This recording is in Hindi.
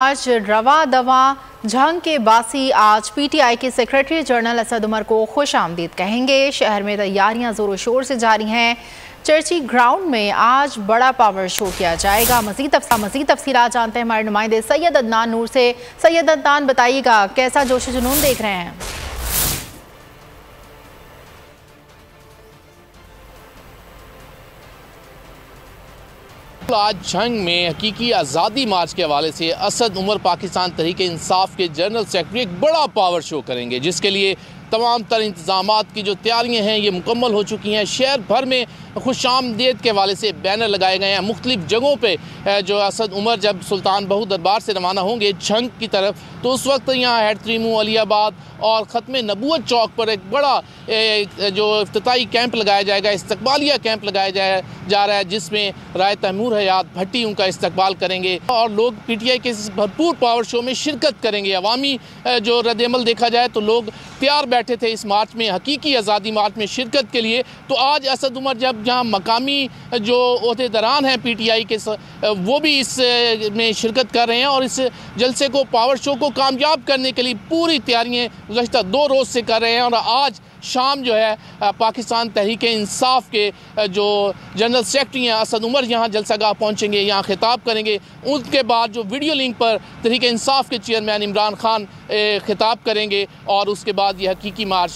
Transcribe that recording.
आज रवा दवा जंग के बासी आज पीटीआई के सेक्रेटरी जनरल असद उमर को खुश आमदीद कहेंगे। शहर में तैयारियां जोरों शोर से जारी हैं। चर्ची ग्राउंड में आज बड़ा पावर शो किया जाएगा। मजीद तफसीलात जानते हैं हमारे नुमाइंदे सैयद अदनान नूर से। सैयद अदनान, बताइएगा कैसा जोश जुनून देख रहे हैं? आज जंग में हकीकी आज़ादी मार्च के हवाले से असद उमर पाकिस्तान तहरीक इंसाफ के जनरल सेक्रेटरी एक बड़ा पावर शो करेंगे, जिसके लिए तमाम तर इंतज़ामात की जो तैयारियां हैं ये मुकम्मल हो चुकी हैं। शहर भर में खुशामदीद के हवाले से बैनर लगाए गए हैं। मुख्तलिफ जगहों पे जो असद उमर जब सुल्तान बहू दरबार से रवाना होंगे जंग की तरफ, तो उस वक्त यहाँ हेड त्रीमू अलियाबाद और ख़त्म नबूवत चौक पर एक बड़ा जो इफ्तिताई कैंप लगाया जाएगा, इस्तकबालिया कैंप लगाया जा रहा है, जिसमें राय तैमूर हयात भट्टी उनका इस्तकबाल करेंगे और लोग पीटीआई के इस भरपूर पावर शो में शिरकत करेंगे। अवामी जो रद्द-ए-अमल देखा जाए तो लोग तैयार बैठे थे इस मार्च में, हकीकी आज़ादी मार्च में शिरकत के लिए। तो आज असद उमर जब जहाँ मकामी जो ओहदेदारान हैं पीटीआई के, वो भी इस में शिरकत कर रहे हैं और इस जलसे को, पावर शो को कामयाब करने के लिए पूरी तैयारियाँ गुज़श्ता 2 रोज़ से कर रहे हैं। और आज शाम जो है पाकिस्तान तहरीक इंसाफ के जो जनरल सेक्रेटरी हैं असद उमर यहाँ जलसागाह पहुँचेंगे, यहाँ खिताब करेंगे। उसके बाद जो वीडियो लिंक पर तहरीक इंसाफ के चेयरमैन इमरान खान खिताब करेंगे और उसके बाद ये हकीकी मार्च